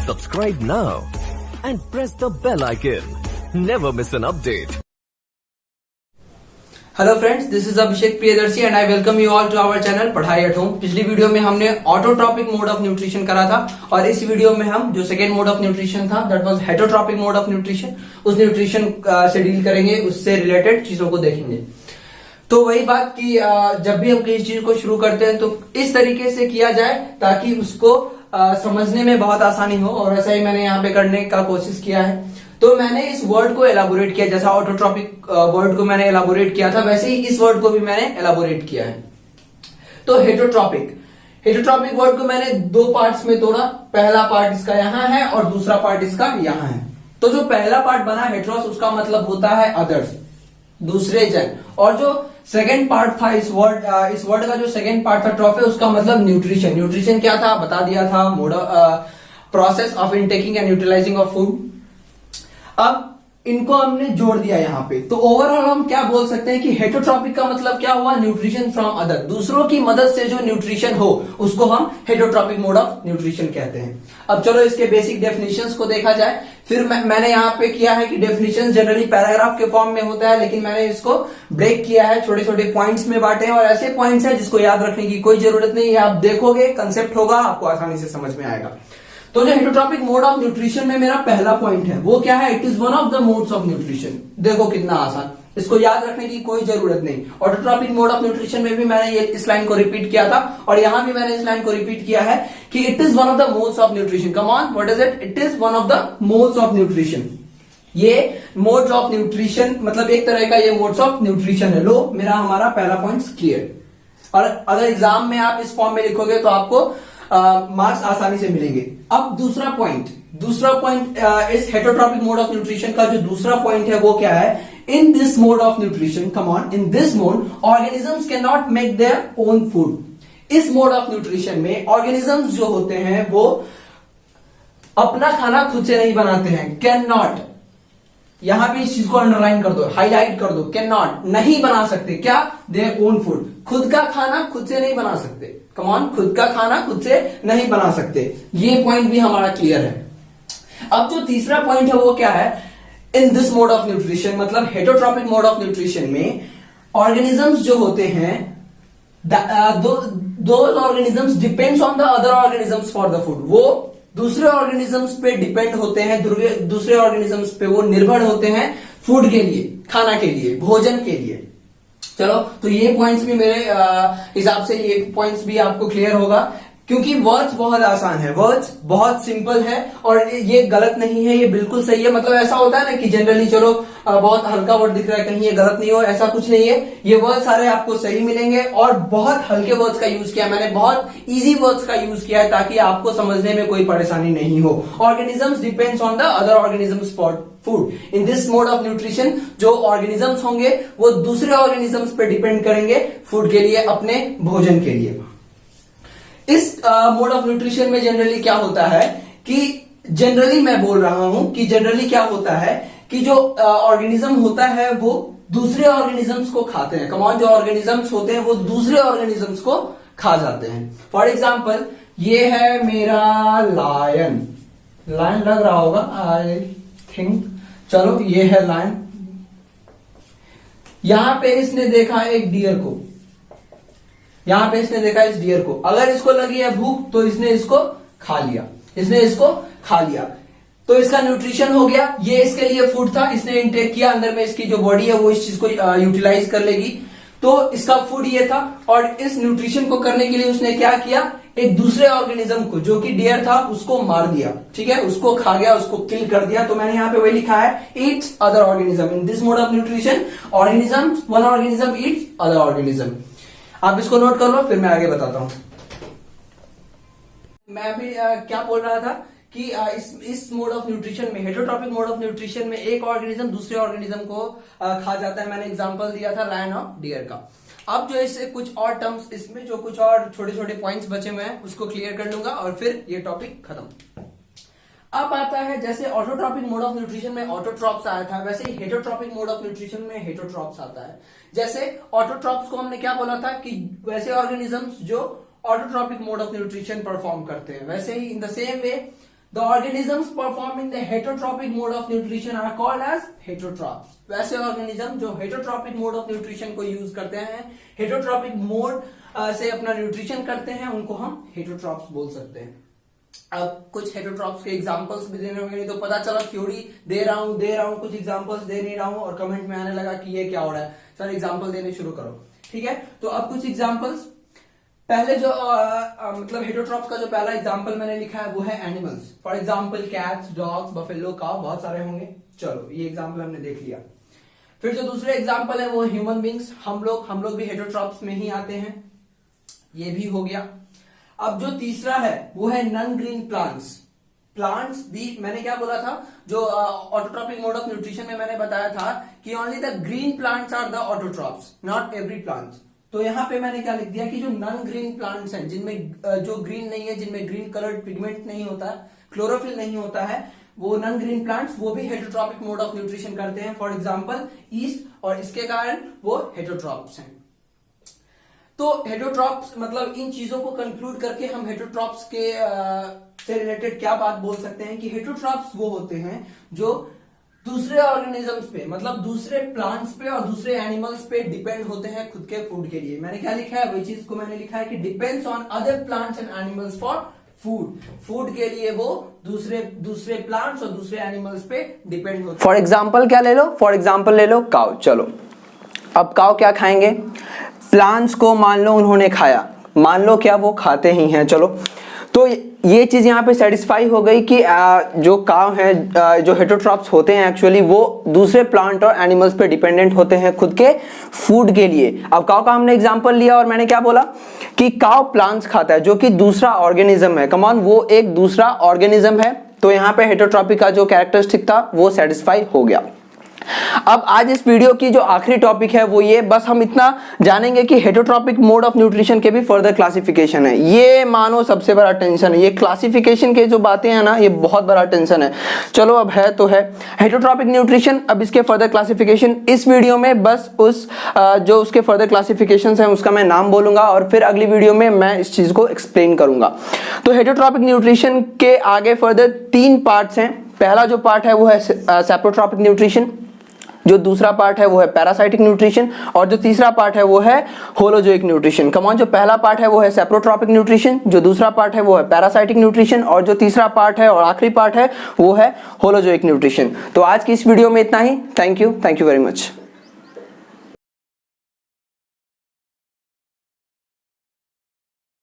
Subscribe now and press the bell icon. Never miss an update. Hello friends, this is Abhishek Priyadarshi and I welcome you all to our channel Padhai at home. पिछली video में हमने autotrophic mode of nutrition करा था और इस video में हम जो सेकेंड मोड ऑफ न्यूट्रिशन था that was heterotrophic mode of nutrition, उस न्यूट्रिशन से डील करेंगे, उससे रिलेटेड चीजों को देखेंगे। तो वही बात कि जब भी हम किसी चीज को शुरू करते हैं तो इस तरीके से किया जाए ताकि उसको समझने में बहुत आसानी हो, और ऐसा ही मैंने यहाँ पे करने का कोशिश किया है। तो मैंने इस वर्ड को एलाबोरेट किया, जैसा ऑटोट्रॉपिक वर्ड को मैंने एलाबोरेट किया था वैसे ही इस वर्ड को भी मैंने एलाबोरेट किया है। तो हेटरोट्रॉपिक वर्ड को मैंने दो पार्ट्स में तोड़ा। पहला पार्ट इसका यहाँ है और दूसरा पार्ट इसका यहाँ है। तो जो पहला पार्ट बना हेट्रोस, उसका मतलब होता है अदर्स, दूसरे जन। और जो सेकेंड पार्ट था इस वर्ड का जो सेकेंड पार्ट था ट्रॉफे, उसका मतलब न्यूट्रिशन। न्यूट्रिशन क्या था बता दिया था, mode process of intaking and utilising of food. अब इनको हमने जोड़ दिया यहाँ पे। तो ओवरऑल हम क्या बोल सकते हैं कि हेटरोट्रॉपिक का मतलब क्या हुआ, न्यूट्रिशन फ्रॉम अदर, दूसरों की मदद से जो न्यूट्रिशन हो उसको हम हेटरोट्रॉपिक मोड ऑफ न्यूट्रिशन कहते हैं। अब चलो इसके बेसिक डेफिनेशंस को देखा जाए। फिर मैंने यहाँ पे किया है कि डेफिनेशन जनरली पैराग्राफ के फॉर्म में होता है, लेकिन मैंने इसको ब्रेक किया है, छोटे छोटे पॉइंट्स में बांटे हैं, और ऐसे पॉइंट्स हैं जिसको याद रखने की कोई जरूरत नहीं है। आप देखोगे कंसेप्ट होगा, आपको आसानी से समझ में आएगा। तो जो हेटरोट्रॉपिक मोड ऑफ न्यूट्रिशन में मेरा पहला पॉइंट है वो क्या है, it is one of the modes of nutrition. देखो कितना आसान, इसको याद रखने की कोई जरूरत नहीं। ऑटोट्रॉपिक मोड ऑफ न्यूट्रिशन में भी मैंने ये इस लाइन को रिपीट किया था और यहां भी मैंने इस लाइन को रिपीट किया है कि it is one of the modes of nutrition. Come on, what is it? It is one of the modes of nutrition. ये मोड्स ऑफ न्यूट्रिशन मतलब एक तरह का ये मोड्स ऑफ न्यूट्रिशन है। लो, मेरा हमारा पहला पॉइंट क्लियर। और अगर एग्जाम में आप इस फॉर्म में लिखोगे तो आपको मार्क्स आसानी से मिलेंगे। अब दूसरा पॉइंट इस हेटरोट्रॉपिक मोड ऑफ न्यूट्रिशन का जो दूसरा पॉइंट है वो क्या है, in this mode of nutrition, come on, in this mode organisms can not make their own food. इस मोड ऑफ न्यूट्रिशन में ऑर्गेनिजम्स जो होते हैं वो अपना खाना खुद से नहीं बनाते हैं। कैन नॉट, यहां पे इस चीज को अंडरलाइन कर दो, हाईलाइट कर दो। कैन नॉट, नहीं बना सकते क्या, देयर ओन फूड, खुद का खाना खुद से नहीं बना सकते। कम ऑन, खुद का खाना खुद से नहीं बना सकते। ये पॉइंट भी हमारा क्लियर है। अब जो तीसरा पॉइंट है वो क्या है, in this mode of nutrition मतलब हेटरोट्रॉपिक मोड ऑफ न्यूट्रिशन में ऑर्गेनिजम्स जो होते हैं, those organisms depends on the other organisms for the food. वो दूसरे ऑर्गेनिजम्स पे डिपेंड होते हैं, दूसरे ऑर्गेनिजम्स पे वो निर्भर होते हैं फूड के लिए, खाना के लिए, भोजन के लिए। चलो, तो ये पॉइंट्स भी मेरे हिसाब से ये पॉइंट्स भी आपको क्लियर होगा, क्योंकि वर्ड्स बहुत आसान है, वर्ड्स बहुत सिंपल है और ये गलत नहीं है, ये बिल्कुल सही है। मतलब ऐसा होता है ना कि जनरली चलो बहुत हल्का वर्ड दिख रहा है, कहीं ये गलत नहीं हो, ऐसा कुछ नहीं है। ये वर्ड सारे आपको सही मिलेंगे और बहुत हल्के वर्ड्स का यूज किया मैंने, बहुत इजी वर्ड्स का यूज किया है ताकि आपको समझने में कोई परेशानी नहीं हो। Organisms depends on the other organisms for food. In this mode of nutrition जो ऑर्गेनिजम्स होंगे वो दूसरे ऑर्गेनिजम्स पे डिपेंड करेंगे फूड के लिए, अपने भोजन के लिए। इस मोड ऑफ न्यूट्रिशन में जनरली क्या होता है कि जनरली मैं बोल रहा हूं कि जनरली क्या होता है कि जो ऑर्गेनिज्म होता है वो दूसरे ऑर्गेनिजम्स को खाते हैं। कमान, जो ऑर्गेनिजम्स होते हैं वो दूसरे ऑर्गेनिजम्स को खा जाते हैं। फॉर एग्जाम्पल, ये है मेरा लायन लग रहा होगा आई थिंक। चलो, ये है लायन। यहां पे इसने देखा एक डियर को, यहां पे इसने देखा इस डियर को, अगर इसको लगी है भूख तो इसने इसको खा लिया, तो इसका न्यूट्रिशन हो गया। ये इसके लिए फूड था, इसने इंटेक किया, अंदर में इसकी जो बॉडी है वो इस चीज को यूटिलाइज कर लेगी। तो इसका फूड ये था और इस न्यूट्रिशन को करने के लिए उसने क्या किया, एक दूसरे ऑर्गेनिज्म को जो कि डियर था उसको मार दिया, ठीक है, उसको खा गया, उसको किल कर दिया। तो मैंने यहां पे वही लिखा है, Yeats other organism. In this mode of nutrition organism, one organism Yeats other organism. आप इसको नोट कर लो, फिर मैं आगे बताता हूं। मैं अभी क्या बोल रहा था कि इस मोड ऑफ न्यूट्रिशन में, हेटरोट्रॉपिक मोड ऑफ न्यूट्रिशन में एक ऑर्गेनिज्म दूसरे ऑर्गेनिज्म को खा जाता है। मैंने एग्जांपल दिया था लायन और डियर का। अब जो इससे कुछ और टर्म्स, इसमें जो कुछ और छोटे छोटे पॉइंट्स बचे हुए हैं उसको क्लियर कर लूंगा और फिर ये टॉपिक खत्म। अब आता है, जैसे ऑटोट्रॉपिक मोड ऑफ न्यूट्रिशन में ऑटोट्रॉप्स आया था, वैसे ही हेटरोट्रॉपिक मोड ऑफ न्यूट्रिशन में हेटरोट्रॉप्स आता है। जैसे ऑटोट्रॉप्स को हमने क्या बोला था कि वैसे ऑर्गेनिजम्स जो autotrophic mode of nutrition perform करते हैं, वैसे ही in the same way The organisms performing the heterotrophic mode of nutrition are called as heterotrophs. वैसे ऑर्गेनिज्म जो हेटरोट्रॉपिक मोड ऑफ न्यूट्रिशन को यूज करते हैं, हेटरोट्रॉपिक मोड से अपना न्यूट्रिशन करते हैं, उनको हम हेटरोट्रॉप्स बोल सकते हैं। अब कुछ हेटरोट्रॉप्स के एग्जांपल्स भी देने होंगे, नहीं तो पता चला थ्योरी दे रहा हूं कुछ एग्जांपल्स दे नहीं रहा हूं और कमेंट में आने लगा कि ये क्या हो रहा है, सर एग्जांपल देने शुरू करो। ठीक है, तो अब कुछ एग्जांपल्स। पहले जो मतलब हेटरोट्रॉप्स का जो पहला एग्जांपल मैंने लिखा है वो है animals. For example cats, dogs, buffalo, cow, बहुत सारे होंगे। चलो ये एग्जांपल हमने देख लिया। फिर जो दूसरे एग्जांपल है वो ह्यूमन बींग्स, हम लोग भी हेटरोट्रॉप्स में ही आते हैं, ये भी हो गया। अब जो तीसरा है वो है नॉन ग्रीन प्लांट्स। प्लांट्स भी मैंने क्या बोला था, जो ऑटोट्रॉपिक मोड ऑफ न्यूट्रिशन में मैंने बताया था कि only the green plants are the autotrophs, not every plants. तो यहां पे मैंने क्या लिख दिया कि जो नॉन ग्रीन प्लांट्स हैं, जिनमें जो ग्रीन नहीं है, जिनमें ग्रीन कलर्ड पिगमेंट नहीं होता, क्लोरोफिल नहीं होता है, वो नॉन ग्रीन प्लांट्स वो भी हेटरोट्रॉपिक मोड ऑफ न्यूट्रिशन करते हैं। फॉर एग्जांपल ईस्ट, और इसके कारण वो हेटरोट्रॉप्स हैं। तो हेटरोट्रॉप्स मतलब इन चीजों को कंक्लूड करके हम हेटरोट्रॉप्स के से रिलेटेड क्या बात बोल सकते हैं कि हेटरोट्रॉप्स वो होते हैं जो दूसरे ऑर्गेनिजम्स पे, मतलब दूसरे प्लांट्स पे और दूसरे एनिमल्स पे डिपेंड होते हैं खुद के फूड के लिए। मैंने क्या लिखा है, वही चीज को मैंने लिखा है कि depends on other plants and animals for food के लिए वो दूसरे प्लांट्स और दूसरे एनिमल्स पे डिपेंड होते हैं। फॉर एग्जाम्पल क्या ले लो, फॉर एग्जाम्पल ले लो काउ। चलो अब काउ क्या खाएंगे, प्लांट्स को मान लो उन्होंने खाया, मान लो क्या वो खाते ही हैं। चलो तो ये चीज यहाँ पे सेटिस्फाई हो गई कि जो काव हैं, जो हेटरोट्रॉप्स होते हैं एक्चुअली वो दूसरे प्लांट और एनिमल्स पे डिपेंडेंट होते हैं खुद के फूड के लिए। अब काव का हमने एग्जांपल लिया और मैंने क्या बोला कि काव प्लांट्स खाता है जो कि दूसरा ऑर्गेनिज्म है। कमॉन, वो एक दूसरा ऑर्गेनिज्म है, तो यहाँ पे हेटरोट्रॉपिक का जो कैरेक्टरिस्टिक था वो सेटिस्फाई हो गया। अब आज इस वीडियो की जो आखिरी टॉपिक है वो ये, बस हम इतना जानेंगे कि हेटरोट्रॉपिक मोड ऑफ न्यूट्रिशन के भी फर्दर क्लासिफिकेशन है। ये मानो सबसे बड़ा टेंशन है, ये क्लासिफिकेशन के जो बातें हैं ना, ये बहुत बड़ा टेंशन है। चलो अब है तो है हेटरोट्रॉपिक न्यूट्रिशन। अब इसके फर्दर क्लासिफिकेशन इस वीडियो में बस जो उसके फर्दर क्लासिफिकेशन है उसका मैं नाम बोलूंगा और फिर अगली वीडियो में मैं इस चीज को एक्सप्लेन करूंगा। तो हेटरोट्रॉपिक न्यूट्रिशन के आगे फर्दर 3 पार्ट्स हैं। पहला जो पार्ट है वो है सेप्रोट्रॉपिक न्यूट्रिशन, जो दूसरा पार्ट है वो है पैरासाइटिक न्यूट्रिशन, और जो तीसरा पार्ट है वो है होलोजोइक न्यूट्रिशन। कमॉन, जो पहला पार्ट है वो है सेप्रोट्रॉपिक न्यूट्रिशन, जो दूसरा पार्ट है वो है पैरासाइटिक न्यूट्रिशन, और जो तीसरा पार्ट है और आखिरी पार्ट है वो है होलोजोइक न्यूट्रिशन। तो आज की इस वीडियो में इतना ही। Thank you very much.